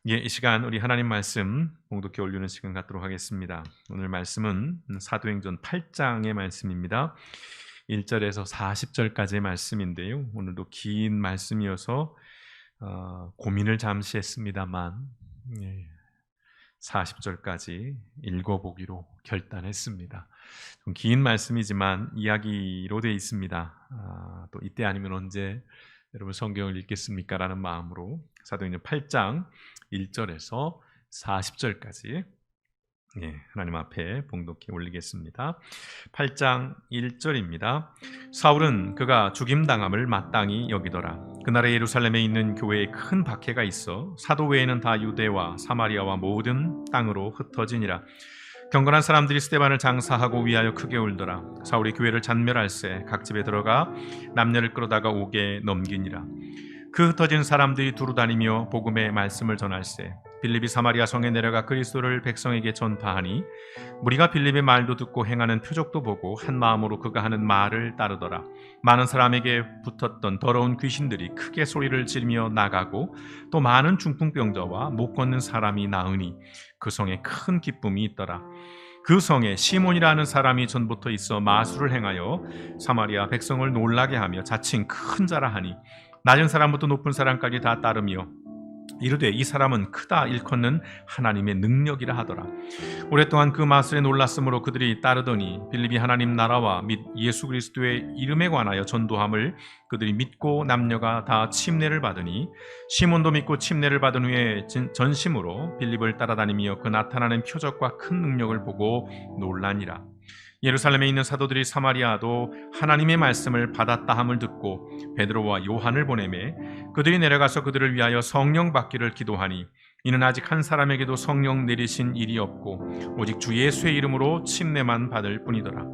이 시간 우리 하나님 말씀 봉독해 올리는 시간 갖도록 하겠습니다. 오늘 말씀은 사도행전 8장의 말씀입니다. 1절에서 40절까지의 말씀인데요. 오늘도 긴 말씀이어서 고민을 잠시 했습니다만 40절까지 읽어보기로 결단했습니다. 좀 긴 말씀이지만 이야기로 되어 있습니다. 또 이때 아니면 언제 여러분 성경을 읽겠습니까? 라는 마음으로 사도행전 8장 1절에서 40절까지 하나님 앞에 봉독해 올리겠습니다. 8장 1절입니다. 사울은 그가 죽임당함을 마땅히 여기더라. 그날에 예루살렘에 있는 교회에 큰 박해가 있어 사도 외에는 다 유대와 사마리아와 모든 땅으로 흩어지니라. 경건한 사람들이 스데반을 장사하고 위하여 크게 울더라. 사울이 교회를 잔멸할세 각 집에 들어가 남녀를 끌어다가 옥에 넘기니라. 그 흩어진 사람들이 두루 다니며 복음의 말씀을 전할세 빌립이 사마리아 성에 내려가 그리스도를 백성에게 전파하니 무리가 빌립의 말도 듣고 행하는 표적도 보고 한 마음으로 그가 하는 말을 따르더라. 많은 사람에게 붙었던 더러운 귀신들이 크게 소리를 지르며 나가고 또 많은 중풍병자와 못 걷는 사람이 나으니 그 성에 큰 기쁨이 있더라. 그 성에 시몬이라는 사람이 전부터 있어 마술을 행하여 사마리아 백성을 놀라게 하며 자칭 큰 자라 하니 낮은 사람부터 높은 사람까지 다 따르며 이르되 이 사람은 크다 일컫는 하나님의 능력이라 하더라. 오랫동안 그 마술에 놀랐으므로 그들이 따르더니 빌립이 하나님 나라와 및 예수 그리스도의 이름에 관하여 전도함을 그들이 믿고 남녀가 다 침례를 받으니 시몬도 믿고 침례를 받은 후에 전심으로 빌립을 따라다니며 그 나타나는 표적과 큰 능력을 보고 놀라니라. 예루살렘에 있는 사도들이 사마리아도 하나님의 말씀을 받았다 함을 듣고 베드로와 요한을 보내매 그들이 내려가서 그들을 위하여 성령 받기를 기도하니 이는 아직 한 사람에게도 성령 내리신 일이 없고 오직 주 예수의 이름으로 침례만 받을 뿐이더라.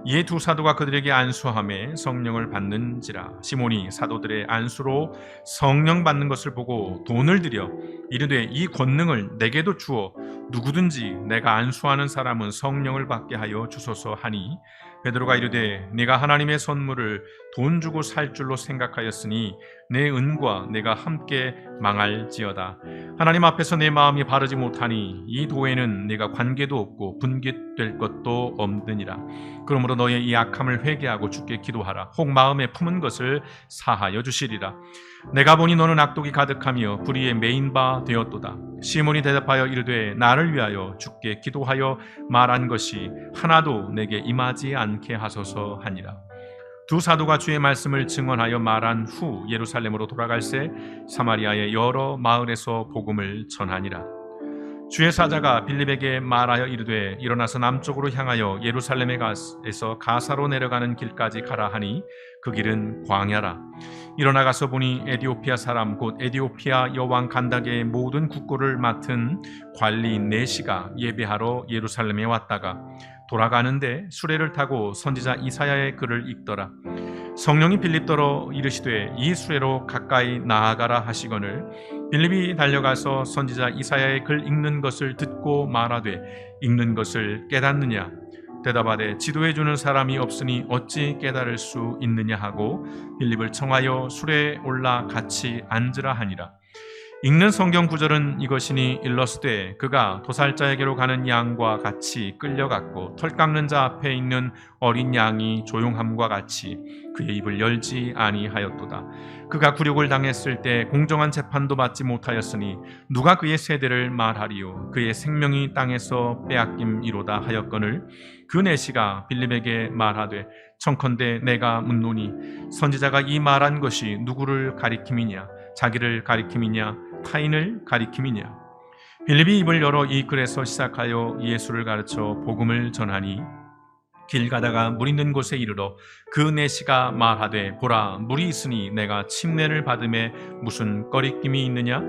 이에 두 사도가 그들에게 안수하며 성령을 받는지라. 시몬이 사도들의 안수로 성령 받는 것을 보고 돈을 들여 이르되 이 권능을 내게도 주어 누구든지 내가 안수하는 사람은 성령을 받게 하여 주소서 하니 베드로가 이르되 네가 하나님의 선물을 돈 주고 살 줄로 생각하였으니 내 은과 내가 함께 망할지어다. 하나님 앞에서 내 마음이 바르지 못하니 이 도에는 네가 관계도 없고 분깃될 것도 없느니라. 그러므로 너의 이 악함을 회개하고 주께 기도하라. 혹 마음에 품은 것을 사하여 주시리라. 내가 보니 너는 악독이 가득하며 불의에 매인 바 되었도다. 시몬이 대답하여 이르되 나를 위하여 주께 기도하여 말한 것이 하나도 내게 임하지 않게 하소서 하니라. 두 사도가 주의 말씀을 증언하여 말한 후 예루살렘으로 돌아갈새 사마리아의 여러 마을에서 복음을 전하니라. 주의 사자가 빌립에게 말하여 이르되 일어나서 남쪽으로 향하여 예루살렘에서 가사로 내려가는 길까지 가라 하니 그 길은 광야라. 일어나 가서 보니 에디오피아 사람 곧 에디오피아 여왕 간다게의 모든 국고를 맡은 관리인 네시가 예배하러 예루살렘에 왔다가 돌아가는데 수레를 타고 선지자 이사야의 글을 읽더라. 성령이 빌립더러 이르시되 이 수레로 가까이 나아가라 하시거늘 빌립이 달려가서 선지자 이사야의 글 읽는 것을 듣고 말하되 읽는 것을 깨닫느냐. 대답하되 지도해주는 사람이 없으니 어찌 깨달을 수 있느냐 하고 빌립을 청하여 수레에 올라 같이 앉으라 하니라. 읽는 성경 구절은 이것이니 일러스되 그가 도살자에게로 가는 양과 같이 끌려갔고 털 깎는 자 앞에 있는 어린 양이 조용함과 같이 그의 입을 열지 아니하였도다. 그가 굴욕을 당했을 때 공정한 재판도 받지 못하였으니 누가 그의 세대를 말하리요. 그의 생명이 땅에서 빼앗김이로다 하였거늘 그 내시가 빌립에게 말하되 청컨대 내가 묻노니 선지자가 이 말한 것이 누구를 가리킴이냐 자기를 가리킴이냐 타인을 가리킴이냐. 빌립이 입을 열어 이 글에서 시작하여 예수를 가르쳐 복음을 전하니 길 가다가 물 있는 곳에 이르러 그 내시가 말하되 보라 물이 있으니 내가 침례를 받음에 무슨 꺼리낌이 있느냐.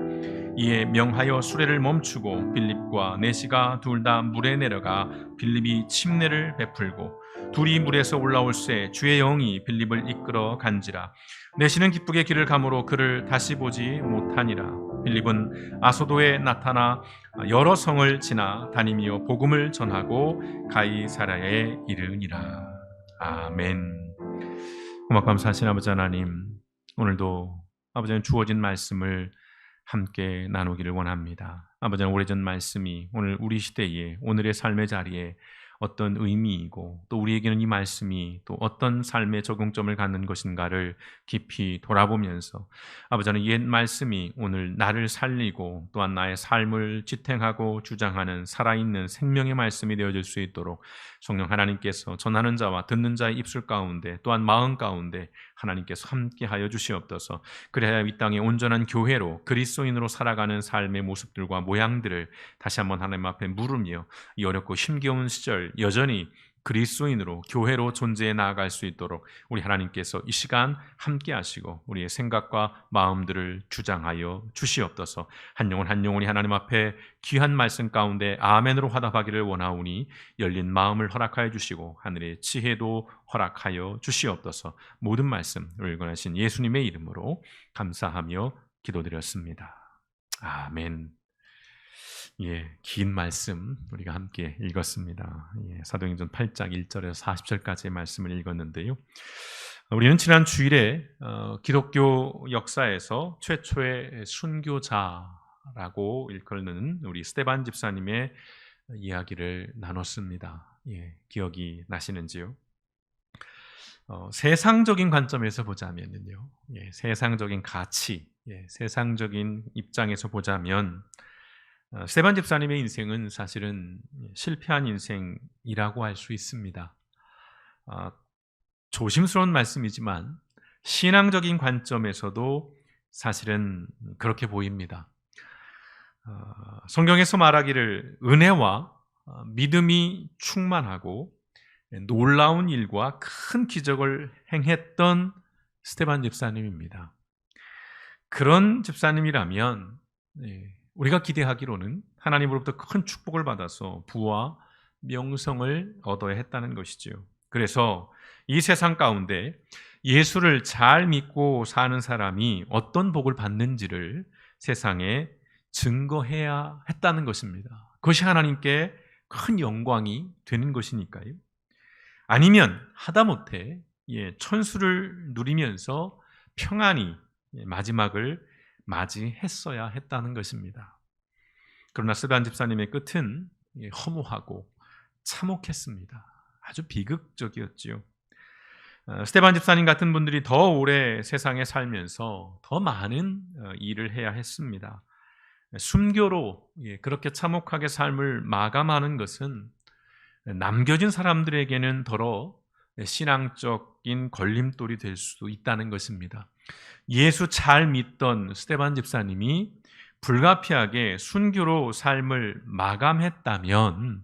이에 명하여 수레를 멈추고 빌립과 내시가 둘 다 물에 내려가 빌립이 침례를 베풀고 둘이 물에서 올라올새 주의 영이 빌립을 이끌어 간지라. 내시는 기쁘게 길을 가므로 그를 다시 보지 못하니라. 빌립은 아소도에 나타나 여러 성을 지나 다니며 복음을 전하고 가이사랴에 이르니라. 아멘. 고맙고 감사하신 아버지 하나님, 오늘도 아버지는 주어진 말씀을 함께 나누기를 원합니다. 아버지, 오래전 말씀이 오늘 우리 시대에, 오늘의 삶의 자리에 어떤 의미이고, 또 우리에게는 이 말씀이 또 어떤 삶의 적용점을 갖는 것인가를 깊이 돌아보면서, 아버지는 옛 말씀이 오늘 나를 살리고 또한 나의 삶을 지탱하고 주장하는 살아있는 생명의 말씀이 되어질 수 있도록 성령 하나님께서 전하는 자와 듣는 자의 입술 가운데 또한 마음 가운데 하나님께서 함께하여 주시옵소서. 그래야 이 땅의 온전한 교회로, 그리스도인으로 살아가는 삶의 모습들과 모양들을 다시 한번 하나님 앞에 물으며 이 어렵고 힘겨운 시절 여전히 그리스도인으로, 교회로 존재해 나아갈 수 있도록 우리 하나님께서 이 시간 함께 하시고 우리의 생각과 마음들을 주장하여 주시옵소서. 한 영혼 한 영혼이 하나님 앞에 귀한 말씀 가운데 아멘으로 화답하기를 원하오니 열린 마음을 허락하여 주시고 하늘의 지혜도 허락하여 주시옵소서. 모든 말씀 우리를 권하신 예수님의 이름으로 감사하며 기도드렸습니다. 아멘. 긴 말씀 우리가 함께 읽었습니다. 사도행전 8장 1절에서 40절까지의 말씀을 읽었는데요. 우리는 지난 주일에 기독교 역사에서 최초의 순교자라고 일컫는 우리 스데반 집사님의 이야기를 나눴습니다. 기억이 나시는지요? 세상적인 관점에서 보자면요, 세상적인 가치, 세상적인 입장에서 보자면 스데반 집사님의 인생은 사실은 실패한 인생이라고 할 수 있습니다. 조심스러운 말씀이지만 신앙적인 관점에서도 사실은 그렇게 보입니다. 성경에서 말하기를 은혜와 믿음이 충만하고 놀라운 일과 큰 기적을 행했던 스데반 집사님입니다. 그런 집사님이라면 우리가 기대하기로는 하나님으로부터 큰 축복을 받아서 부와 명성을 얻어야 했다는 것이지요. 그래서 이 세상 가운데 예수를 잘 믿고 사는 사람이 어떤 복을 받는지를 세상에 증거해야 했다는 것입니다. 그것이 하나님께 큰 영광이 되는 것이니까요. 아니면 하다못해 천수를 누리면서 평안히 마지막을 맞이했어야 했다는 것입니다. 그러나 스데반 집사님의 끝은 허무하고 참혹했습니다. 아주 비극적이었지요. 스데반 집사님 같은 분들이 더 오래 세상에 살면서 더 많은 일을 해야 했습니다. 순교로 그렇게 참혹하게 삶을 마감하는 것은 남겨진 사람들에게는 더러 신앙적인 걸림돌이 될 수도 있다는 것입니다. 예수 잘 믿던 스데반 집사님이 불가피하게 순교로 삶을 마감했다면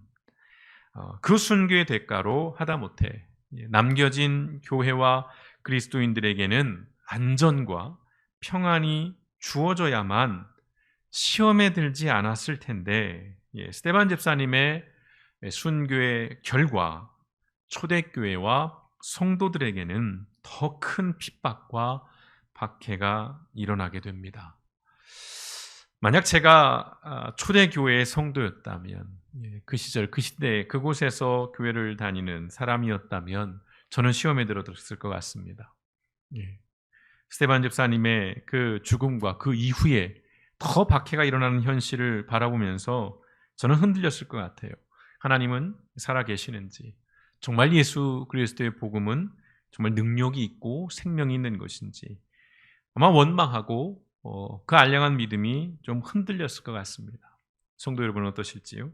그 순교의 대가로 하다못해 남겨진 교회와 그리스도인들에게는 안전과 평안이 주어져야만 시험에 들지 않았을 텐데, 스데반 집사님의 순교의 결과 초대교회와 성도들에게는 더 큰 핍박과 박해가 일어나게 됩니다. 만약 제가 초대교회의 성도였다면, 그 시절 그 시대에 그곳에서 교회를 다니는 사람이었다면 저는 시험에 들어들었을 것 같습니다. 스데반 집사님의 그 죽음과 그 이후에 더 박해가 일어나는 현실을 바라보면서 저는 흔들렸을 것 같아요. 하나님은 살아계시는지, 정말 예수 그리스도의 복음은 정말 능력이 있고 생명이 있는 것인지 아마 원망하고 그 알량한 믿음이 좀 흔들렸을 것 같습니다. 성도 여러분은 어떠실지요?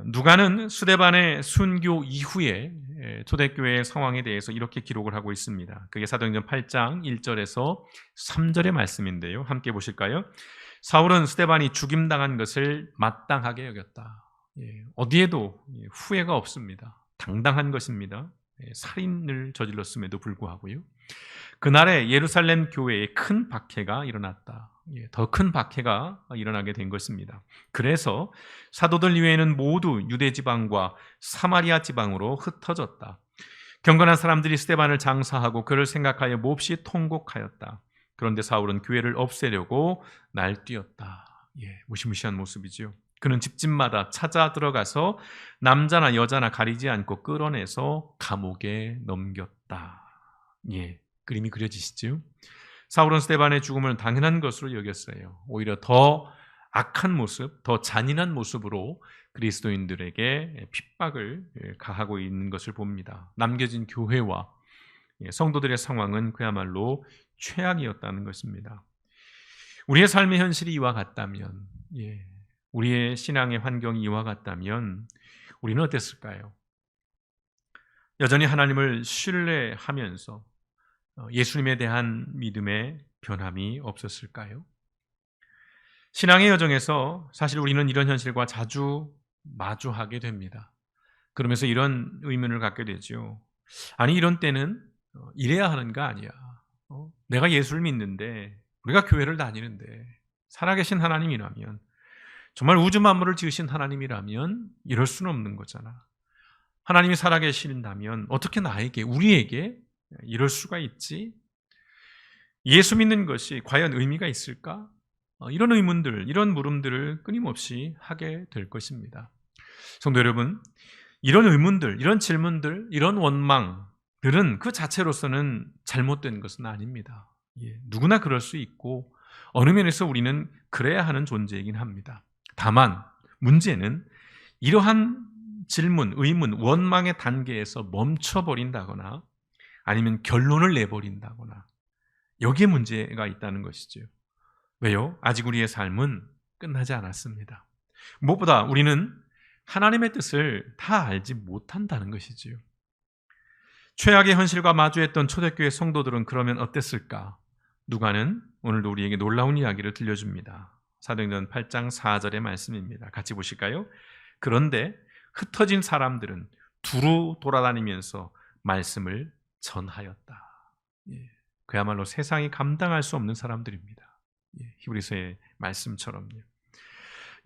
누가는 스데반의 순교 이후에 초대교회의 상황에 대해서 이렇게 기록을 하고 있습니다. 그게 사도행전 8장 1절에서 3절의 말씀인데요. 함께 보실까요? 사울은 스데반이 죽임당한 것을 마땅하게 여겼다. 어디에도 후회가 없습니다. 당당한 것입니다. 살인을 저질렀음에도 불구하고요. 그날에 예루살렘 교회에 큰 박해가 일어났다. 더 큰 박해가 일어나게 된 것입니다. 그래서 사도들 이외에는 모두 유대 지방과 사마리아 지방으로 흩어졌다. 경건한 사람들이 스데반을 장사하고 그를 생각하여 몹시 통곡하였다. 그런데 사울은 교회를 없애려고 날뛰었다. 무시무시한 모습이죠. 그는 집집마다 찾아 들어가서 남자나 여자나 가리지 않고 끌어내서 감옥에 넘겼다. 그림이 그려지시죠? 사울은 스데반의 죽음을 당연한 것으로 여겼어요. 오히려 더 악한 모습, 더 잔인한 모습으로 그리스도인들에게 핍박을 가하고 있는 것을 봅니다. 남겨진 교회와 성도들의 상황은 그야말로 최악이었다는 것입니다. 우리의 삶의 현실이 이와 같다면, 우리의 신앙의 환경이 이와 같다면 우리는 어땠을까요? 여전히 하나님을 신뢰하면서 예수님에 대한 믿음의 변함이 없었을까요? 신앙의 여정에서 사실 우리는 이런 현실과 자주 마주하게 됩니다. 그러면서 이런 의문을 갖게 되죠. 아니, 이런 때는 이래야 하는 거 아니야. 내가 예수를 믿는데, 우리가 교회를 다니는데, 살아계신 하나님이라면, 정말 우주 만물을 지으신 하나님이라면 이럴 수는 없는 거잖아. 하나님이 살아계신다면 어떻게 나에게, 우리에게 이럴 수가 있지? 예수 믿는 것이 과연 의미가 있을까? 이런 의문들, 이런 물음들을 끊임없이 하게 될 것입니다. 성도 여러분, 이런 의문들, 이런 질문들, 이런 원망들은 그 자체로서는 잘못된 것은 아닙니다. 누구나 그럴 수 있고 어느 면에서 우리는 그래야 하는 존재이긴 합니다. 다만 문제는 이러한 질문, 의문, 원망의 단계에서 멈춰버린다거나 아니면 결론을 내버린다거나 여기에 문제가 있다는 것이죠. 왜요? 아직 우리의 삶은 끝나지 않았습니다. 무엇보다 우리는 하나님의 뜻을 다 알지 못한다는 것이지요. 최악의 현실과 마주했던 초대교회 성도들은 그러면 어땠을까? 누가는 오늘도 우리에게 놀라운 이야기를 들려줍니다. 사도행전 8장 4절의 말씀입니다. 같이 보실까요? 그런데 흩어진 사람들은 두루 돌아다니면서 말씀을 전하였다. 그야말로 세상이 감당할 수 없는 사람들입니다. 히브리서의 말씀처럼요.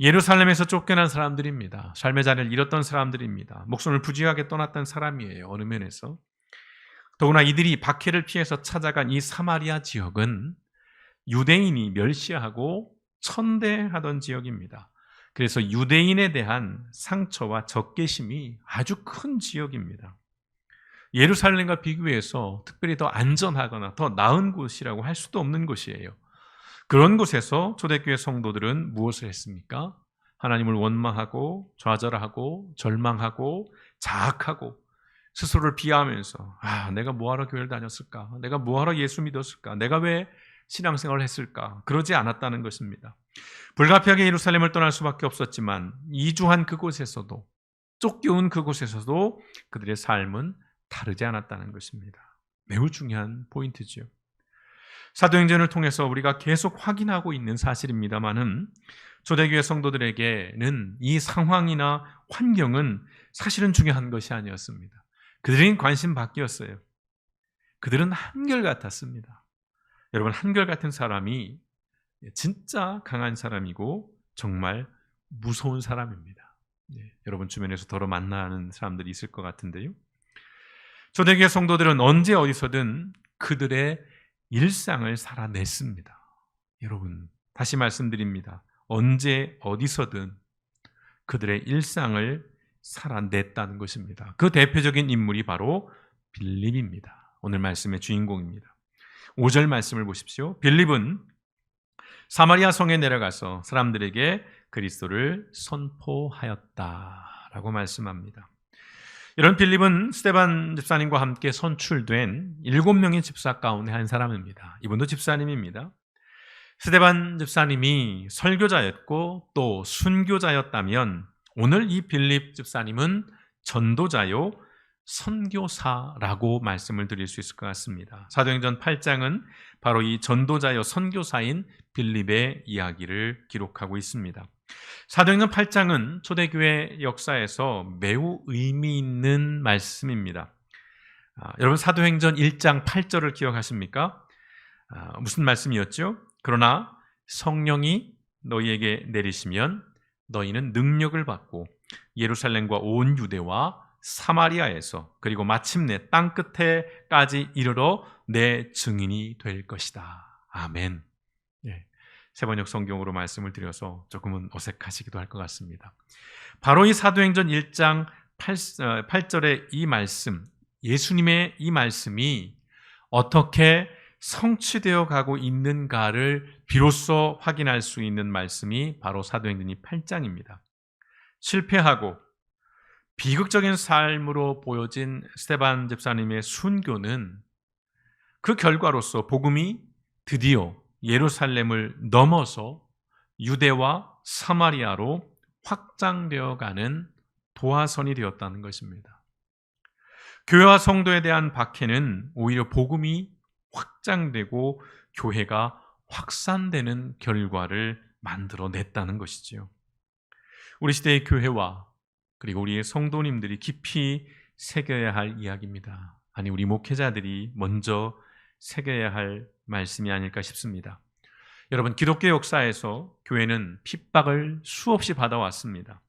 예루살렘에서 쫓겨난 사람들입니다. 삶의 자리를 잃었던 사람들입니다. 목숨을 부지하게 떠났던 사람이에요. 어느 면에서. 더구나 이들이 박해를 피해서 찾아간 이 사마리아 지역은 유대인이 멸시하고 천대하던 지역입니다. 그래서 유대인에 대한 상처와 적개심이 아주 큰 지역입니다. 예루살렘과 비교해서 특별히 더 안전하거나 더 나은 곳이라고 할 수도 없는 곳이에요. 그런 곳에서 초대교회 성도들은 무엇을 했습니까? 하나님을 원망하고 좌절하고 절망하고 자학하고 스스로를 비하하면서 내가 뭐하러 교회를 다녔을까? 내가 뭐하러 예수 믿었을까? 내가 왜 신앙생활을 했을까? 그러지 않았다는 것입니다. 불가피하게 예루살렘을 떠날 수밖에 없었지만 이주한 그곳에서도, 쫓겨온 그곳에서도 그들의 삶은 다르지 않았다는 것입니다. 매우 중요한 포인트죠. 사도행전을 통해서 우리가 계속 확인하고 있는 사실입니다만은 초대교회 성도들에게는 이 상황이나 환경은 사실은 중요한 것이 아니었습니다. 그들은 관심 밖이었어요. 그들은 한결같았습니다. 여러분, 한결같은 사람이 진짜 강한 사람이고 정말 무서운 사람입니다. 여러분 주변에서 더러 만나는 사람들이 있을 것 같은데요. 초대교회 성도들은 언제 어디서든 그들의 일상을 살아냈습니다. 여러분, 다시 말씀드립니다. 언제 어디서든 그들의 일상을 살아냈다는 것입니다. 그 대표적인 인물이 바로 빌립입니다. 오늘 말씀의 주인공입니다. 5절 말씀을 보십시오. 빌립은 사마리아 성에 내려가서 사람들에게 그리스도를 선포하였다라고 말씀합니다. 이런 빌립은 스데반 집사님과 함께 선출된 7명의 집사 가운데 한 사람입니다. 이분도 집사님입니다. 스데반 집사님이 설교자였고 또 순교자였다면 오늘 이 빌립 집사님은 전도자요 선교사라고 말씀을 드릴 수 있을 것 같습니다. 사도행전 8장은 바로 이 전도자요 선교사인 빌립의 이야기를 기록하고 있습니다. 사도행전 8장은 초대교회 역사에서 매우 의미 있는 말씀입니다. 여러분 사도행전 1장 8절을 기억하십니까? 무슨 말씀이었죠? 그러나 성령이 너희에게 내리시면 너희는 능력을 받고 예루살렘과 온 유대와 사마리아에서 그리고 마침내 땅끝에까지 이르러 내 증인이 될 것이다. 아멘. 세번역 성경으로 말씀을 드려서 조금은 어색하시기도 할 것 같습니다. 바로 이 사도행전 1장 8절의 이 말씀, 예수님의 이 말씀이 어떻게 성취되어 가고 있는가를 비로소 확인할 수 있는 말씀이 바로 사도행전 8장입니다. 실패하고 비극적인 삶으로 보여진 스데반 집사님의 순교는 그 결과로서 복음이 드디어 예루살렘을 넘어서 유대와 사마리아로 확장되어 가는 도화선이 되었다는 것입니다. 교회와 성도에 대한 박해는 오히려 복음이 확장되고 교회가 확산되는 결과를 만들어냈다는 것이지요. 우리 시대의 교회와 그리고 우리의 성도님들이 깊이 새겨야 할 이야기입니다. 아니, 우리 목회자들이 먼저 새겨야 할 말씀이 아닐까 싶습니다. 여러분, 기독교 역사에서 교회는 핍박을 수없이 받아왔습니다.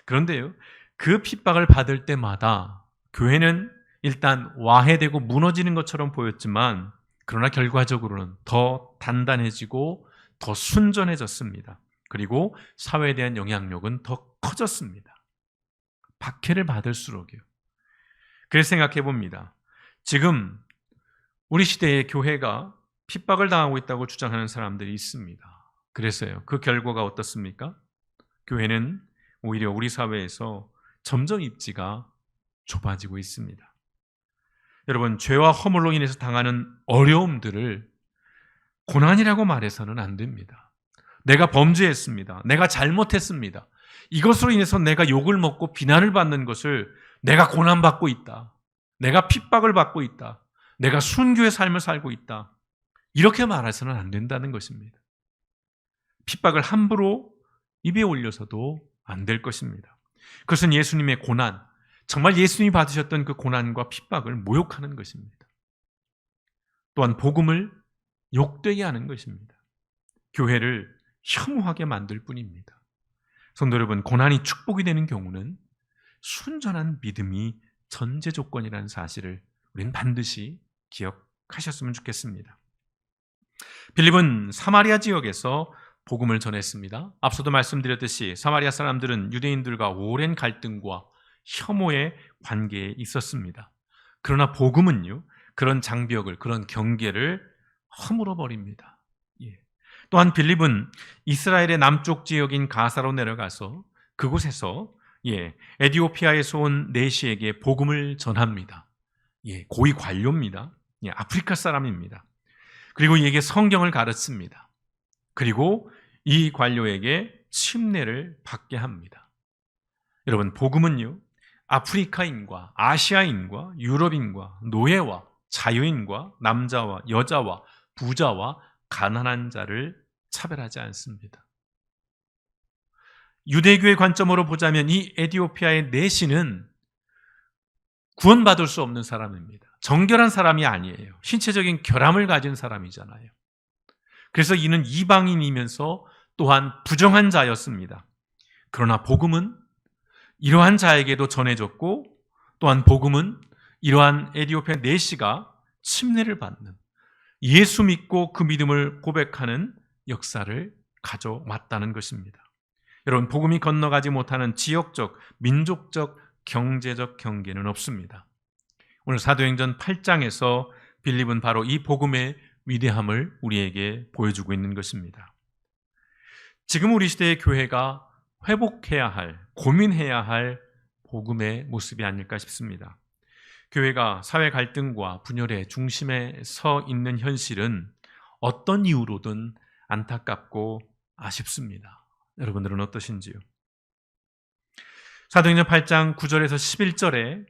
그런데요, 그 핍박을 받을 때마다 교회는 일단 와해되고 무너지는 것처럼 보였지만, 그러나 결과적으로는 더 단단해지고 더 순전해졌습니다. 그리고 사회에 대한 영향력은 더 커졌습니다. 박해를 받을수록이요. 그래서 생각해 봅니다. 지금 우리 시대의 교회가 핍박을 당하고 있다고 주장하는 사람들이 있습니다. 그래서요, 그 결과가 어떻습니까? 교회는 오히려 우리 사회에서 점점 입지가 좁아지고 있습니다. 여러분, 죄와 허물로 인해서 당하는 어려움들을 고난이라고 말해서는 안 됩니다. 내가 범죄했습니다. 내가 잘못했습니다. 이것으로 인해서 내가 욕을 먹고 비난을 받는 것을 내가 고난받고 있다. 내가 핍박을 받고 있다. 내가 순교의 삶을 살고 있다. 이렇게 말해서는 안 된다는 것입니다. 핍박을 함부로 입에 올려서도 안 될 것입니다. 그것은 예수님의 고난, 정말 예수님이 받으셨던 그 고난과 핍박을 모욕하는 것입니다. 또한 복음을 욕되게 하는 것입니다. 교회를 혐오하게 만들 뿐입니다. 성도 여러분, 고난이 축복이 되는 경우는 순전한 믿음이 전제 조건이라는 사실을 우리는 반드시 기억하셨으면 좋겠습니다. 빌립은 사마리아 지역에서 복음을 전했습니다. 앞서도 말씀드렸듯이 사마리아 사람들은 유대인들과 오랜 갈등과 혐오의 관계에 있었습니다. 그러나 복음은요, 그런 장벽을, 그런 경계를 허물어 버립니다. 또한 빌립은 이스라엘의 남쪽 지역인 가사로 내려가서 그곳에서 에디오피아에서 온 내시에게 복음을 전합니다. 고위 관료입니다. 아프리카 사람입니다. 그리고 이에게 성경을 가르칩니다. 그리고 이 관료에게 침례를 받게 합니다. 여러분, 복음은요, 아프리카인과 아시아인과 유럽인과 노예와 자유인과 남자와 여자와 부자와 가난한 자를 차별하지 않습니다. 유대교의 관점으로 보자면 이 에디오피아의 내시는 구원받을 수 없는 사람입니다. 정결한 사람이 아니에요. 신체적인 결함을 가진 사람이잖아요. 그래서 이는 이방인이면서 또한 부정한 자였습니다. 그러나 복음은 이러한 자에게도 전해졌고, 또한 복음은 이러한 에디오피아 내시가 침례를 받는, 예수 믿고 그 믿음을 고백하는 역사를 가져왔다는 것입니다. 여러분, 복음이 건너가지 못하는 지역적, 민족적, 경제적 경계는 없습니다. 오늘 사도행전 8장에서 빌립은 바로 이 복음의 위대함을 우리에게 보여주고 있는 것입니다. 지금 우리 시대의 교회가 회복해야 할, 고민해야 할 복음의 모습이 아닐까 싶습니다. 교회가 사회 갈등과 분열의 중심에 서 있는 현실은 어떤 이유로든 안타깝고 아쉽습니다. 여러분들은 어떠신지요? 사도행전 8장 9절에서 11절에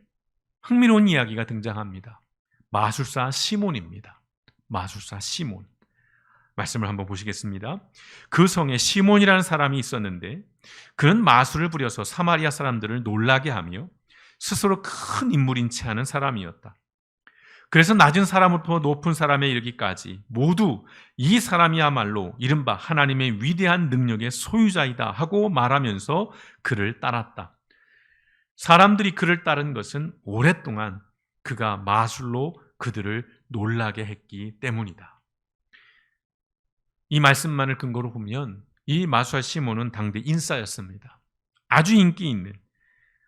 흥미로운 이야기가 등장합니다. 마술사 시몬입니다. 마술사 시몬. 말씀을 한번 보시겠습니다. 그 성에 시몬이라는 사람이 있었는데 그는 마술을 부려서 사마리아 사람들을 놀라게 하며 스스로 큰 인물인 채 하는 사람이었다. 그래서 낮은 사람부터 높은 사람에 이르기까지 모두 이 사람이야말로 이른바 하나님의 위대한 능력의 소유자이다 하고 말하면서 그를 따랐다. 사람들이 그를 따른 것은 오랫동안 그가 마술로 그들을 놀라게 했기 때문이다. 이 말씀만을 근거로 보면 이 마술사 시몬은 당대 인싸였습니다. 아주 인기 있는,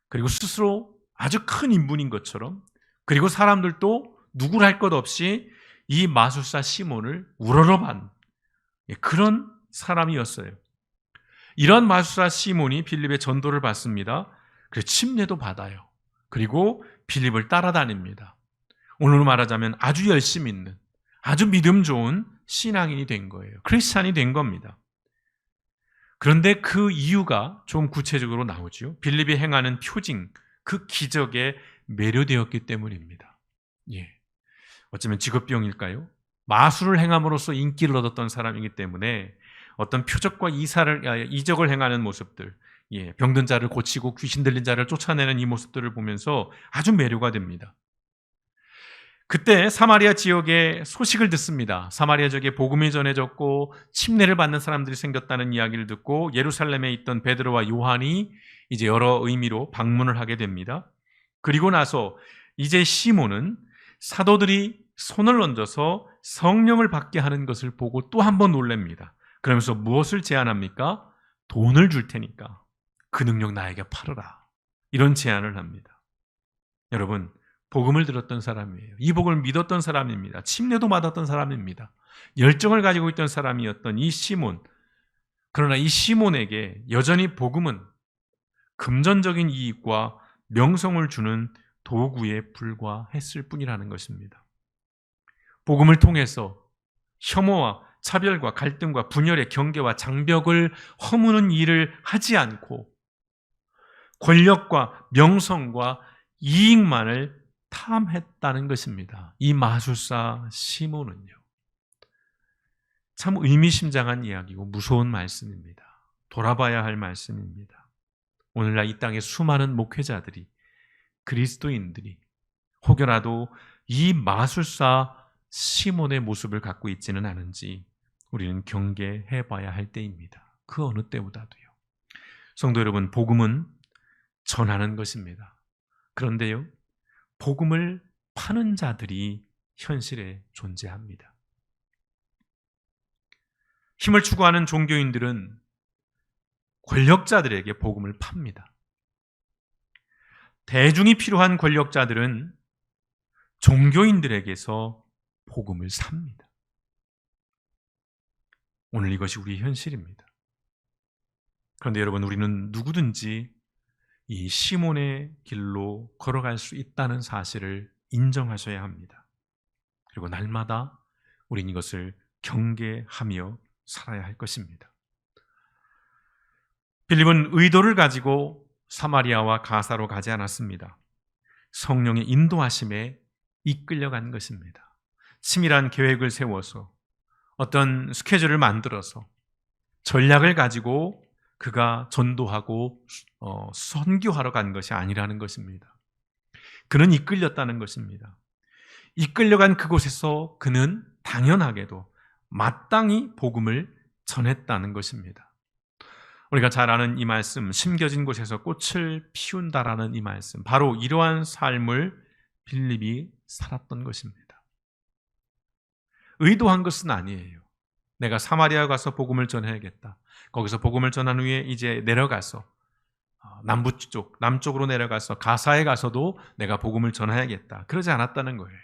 그리고 스스로 아주 큰 인물인 것처럼, 그리고 사람들도 누구랄 것 없이 이 마술사 시몬을 우러러만 그런 사람이었어요. 이런 마술사 시몬이 빌립의 전도를 받습니다. 그래서 침례도 받아요. 그리고 빌립을 따라다닙니다. 오늘로 말하자면 아주 열심 있는, 아주 믿음 좋은 신앙인이 된 거예요. 크리스찬이 된 겁니다. 그런데 그 이유가 좀 구체적으로 나오죠. 빌립이 행하는 표징, 그 기적에 매료되었기 때문입니다. 예. 어쩌면 직업병일까요? 마술을 행함으로써 인기를 얻었던 사람이기 때문에 어떤 표적과 이적을 행하는 모습들, 병든 자를 고치고 귀신 들린 자를 쫓아내는 이 모습들을 보면서 아주 매료가 됩니다. 그때 사마리아 지역에 소식을 듣습니다. 사마리아 지역에 복음이 전해졌고 침례를 받는 사람들이 생겼다는 이야기를 듣고 예루살렘에 있던 베드로와 요한이 이제 여러 의미로 방문을 하게 됩니다. 그리고 나서 이제 시몬은 사도들이 손을 얹어서 성령을 받게 하는 것을 보고 또 한 번 놀랍니다. 그러면서 무엇을 제안합니까? 돈을 줄 테니까 그 능력 나에게 팔아라. 이런 제안을 합니다. 여러분, 복음을 들었던 사람이에요. 이 복음을 믿었던 사람입니다. 침례도 받았던 사람입니다. 열정을 가지고 있던 사람이었던 이 시몬. 그러나 이 시몬에게 여전히 복음은 금전적인 이익과 명성을 주는 도구에 불과했을 뿐이라는 것입니다. 복음을 통해서 혐오와 차별과 갈등과 분열의 경계와 장벽을 허무는 일을 하지 않고 권력과 명성과 이익만을 탐했다는 것입니다. 이 마술사 시몬은요. 참 의미심장한 이야기고 무서운 말씀입니다. 돌아봐야 할 말씀입니다. 오늘날 이 땅의 수많은 목회자들이, 그리스도인들이 혹여라도 이 마술사 시몬의 모습을 갖고 있지는 않은지 우리는 경계해 봐야 할 때입니다. 그 어느 때보다도요. 성도 여러분, 복음은 전하는 것입니다. 그런데요, 복음을 파는 자들이 현실에 존재합니다. 힘을 추구하는 종교인들은 권력자들에게 복음을 팝니다. 대중이 필요한 권력자들은 종교인들에게서 복음을 삽니다. 오늘 이것이 우리의 현실입니다. 그런데 여러분, 우리는 누구든지 이 시몬의 길로 걸어갈 수 있다는 사실을 인정하셔야 합니다. 그리고 날마다 우리는 이것을 경계하며 살아야 할 것입니다. 빌립은 의도를 가지고 사마리아와 가사로 가지 않았습니다. 성령의 인도하심에 이끌려간 것입니다. 치밀한 계획을 세워서 어떤 스케줄을 만들어서 전략을 가지고 그가 전도하고 선교하러 간 것이 아니라는 것입니다. 그는 이끌렸다는 것입니다. 이끌려간 그곳에서 그는 당연하게도 마땅히 복음을 전했다는 것입니다. 우리가 잘 아는 이 말씀, 심겨진 곳에서 꽃을 피운다라는 이 말씀, 바로 이러한 삶을 빌립이 살았던 것입니다. 의도한 것은 아니에요. 내가 사마리아 가서 복음을 전해야겠다. 거기서 복음을 전한 후에 이제 내려가서 남쪽으로 내려가서 가사에 가서도 내가 복음을 전해야겠다. 그러지 않았다는 거예요.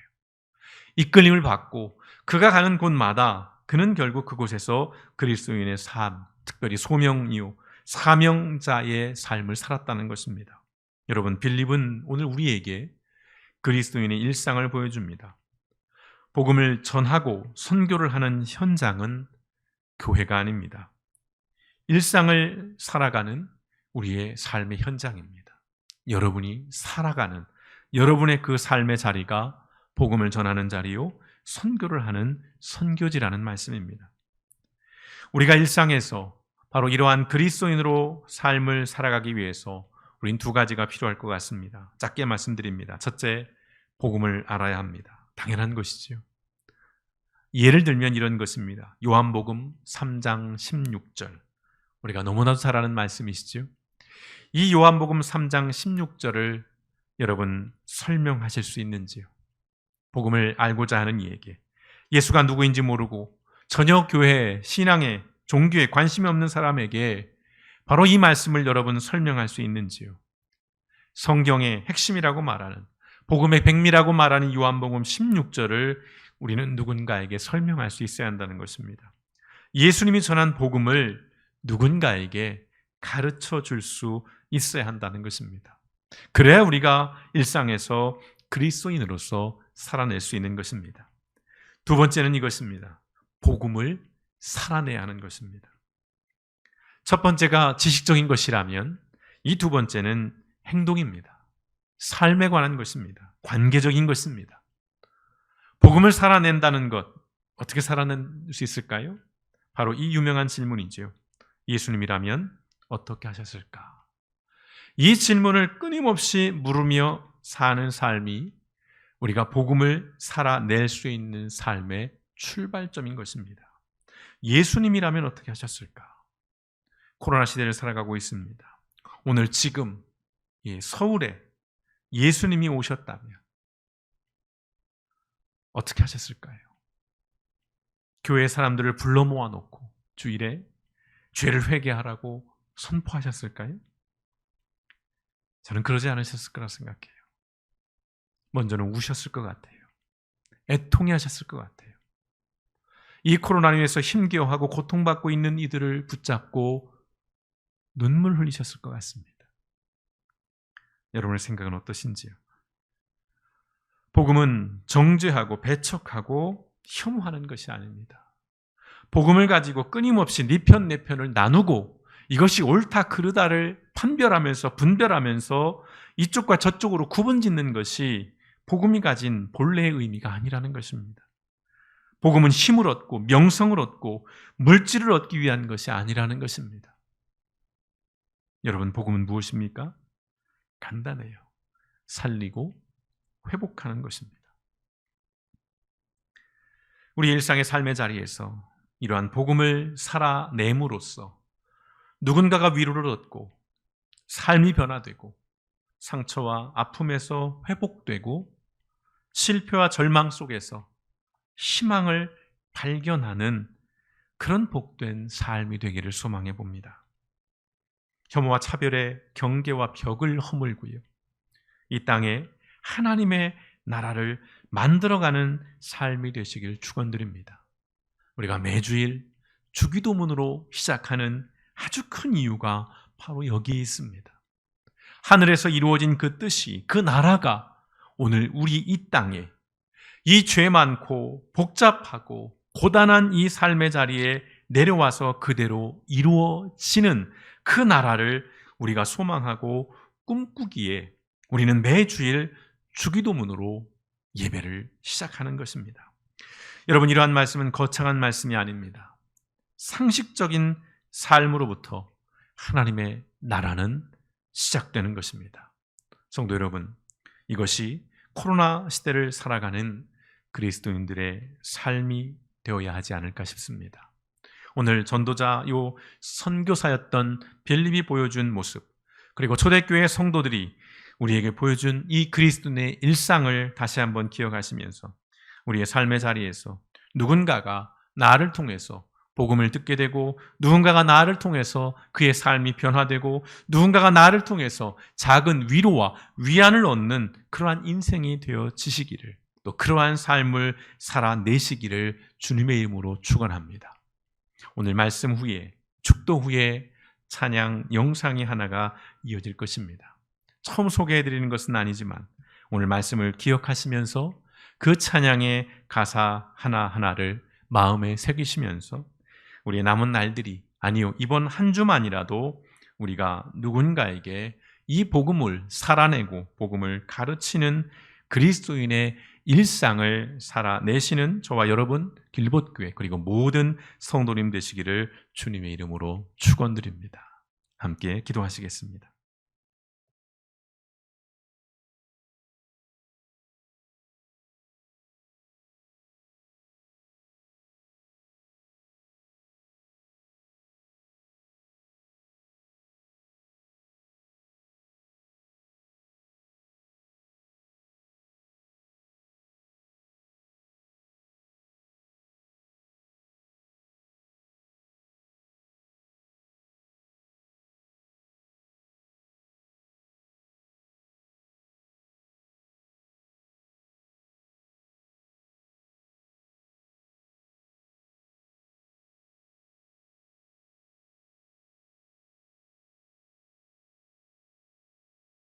이끌림을 받고 그가 가는 곳마다 그는 결국 그곳에서 그리스도인의 삶, 특별히 소명이요 사명자의 삶을 살았다는 것입니다. 여러분, 빌립은 오늘 우리에게 그리스도인의 일상을 보여줍니다. 복음을 전하고 선교를 하는 현장은 교회가 아닙니다. 일상을 살아가는 우리의 삶의 현장입니다. 여러분이 살아가는 여러분의 그 삶의 자리가 복음을 전하는 자리요 선교를 하는 선교지라는 말씀입니다. 우리가 일상에서 바로 이러한 그리스도인으로 삶을 살아가기 위해서 우린 두 가지가 필요할 것 같습니다. 짧게 말씀드립니다. 첫째, 복음을 알아야 합니다. 당연한 것이죠. 예를 들면 이런 것입니다. 요한복음 3장 16절. 우리가 너무나도 잘 아는 말씀이시죠. 이 요한복음 3장 16절을 여러분 설명하실 수 있는지요? 복음을 알고자 하는 이에게, 예수가 누구인지 모르고 전혀 교회, 신앙에, 종교에 관심이 없는 사람에게 바로 이 말씀을 여러분 설명할 수 있는지요? 성경의 핵심이라고 말하는, 복음의 백미라고 말하는 요한복음 16절을 우리는 누군가에게 설명할 수 있어야 한다는 것입니다. 예수님이 전한 복음을 누군가에게 가르쳐 줄 수 있어야 한다는 것입니다. 그래야 우리가 일상에서 그리스도인으로서 살아낼 수 있는 것입니다. 두 번째는 이것입니다. 복음을 살아내야 하는 것입니다. 첫 번째가 지식적인 것이라면 이 두 번째는 행동입니다. 삶에 관한 것입니다. 관계적인 것입니다. 복음을 살아낸다는 것, 어떻게 살아낼 수 있을까요? 바로 이 유명한 질문이죠. 예수님이라면 어떻게 하셨을까? 이 질문을 끊임없이 물으며 사는 삶이 우리가 복음을 살아낼 수 있는 삶의 출발점인 것입니다. 예수님이라면 어떻게 하셨을까? 코로나 시대를 살아가고 있습니다. 오늘 지금 서울에 예수님이 오셨다면 어떻게 하셨을까요? 교회 사람들을 불러 모아놓고 주일에 죄를 회개하라고 선포하셨을까요? 저는 그러지 않으셨을 거라 생각해요. 먼저는 우셨을 것 같아요. 애통해 하셨을 것 같아요. 이 코로나로 인해서 힘겨워하고 고통받고 있는 이들을 붙잡고 눈물 흘리셨을 것 같습니다. 여러분의 생각은 어떠신지요? 복음은 정죄하고 배척하고 혐오하는 것이 아닙니다. 복음을 가지고 끊임없이 네 편 내 편을 나누고 이것이 옳다 그르다를 판별하면서 분별하면서 이쪽과 저쪽으로 구분짓는 것이 복음이 가진 본래의 의미가 아니라는 것입니다. 복음은 힘을 얻고 명성을 얻고 물질을 얻기 위한 것이 아니라는 것입니다. 여러분, 복음은 무엇입니까? 간단해요. 살리고 회복하는 것입니다. 우리 일상의 삶의 자리에서 이러한 복음을 살아냄으로써 누군가가 위로를 얻고 삶이 변화되고 상처와 아픔에서 회복되고 실패와 절망 속에서 희망을 발견하는 그런 복된 삶이 되기를 소망해 봅니다. 혐오와 차별의 경계와 벽을 허물고요, 이 땅에 하나님의 나라를 만들어가는 삶이 되시길 축원드립니다. 우리가 매주일 주기도문으로 시작하는 아주 큰 이유가 바로 여기에 있습니다. 하늘에서 이루어진 그 뜻이, 그 나라가 오늘 우리 이 땅에 이 죄 많고 복잡하고 고단한 이 삶의 자리에 내려와서 그대로 이루어지는 그 나라를 우리가 소망하고 꿈꾸기에 우리는 매주일 주기도문으로 예배를 시작하는 것입니다. 여러분, 이러한 말씀은 거창한 말씀이 아닙니다. 상식적인 삶으로부터 하나님의 나라는 시작되는 것입니다. 성도 여러분, 이것이 코로나 시대를 살아가는 그리스도인들의 삶이 되어야 하지 않을까 싶습니다. 오늘 전도자 선교사였던 빌립이 보여준 모습, 그리고 초대교회 성도들이 우리에게 보여준 이 그리스도인의 일상을 다시 한번 기억하시면서 우리의 삶의 자리에서 누군가가 나를 통해서 복음을 듣게 되고, 누군가가 나를 통해서 그의 삶이 변화되고, 누군가가 나를 통해서 작은 위로와 위안을 얻는 그러한 인생이 되어지시기를, 또 그러한 삶을 살아내시기를 주님의 이름으로 축원합니다. 오늘 말씀 후에, 축도 후에 찬양 영상이 하나가 이어질 것입니다. 처음 소개해드리는 것은 아니지만 오늘 말씀을 기억하시면서 그 찬양의 가사 하나하나를 마음에 새기시면서 우리의 남은 날들이, 아니요, 이번 한 주만이라도 우리가 누군가에게 이 복음을 살아내고 복음을 가르치는 그리스도인의 일상을 살아내시는 저와 여러분 길봇교회 그리고 모든 성도님 되시기를 주님의 이름으로 축원드립니다. 함께 기도하시겠습니다.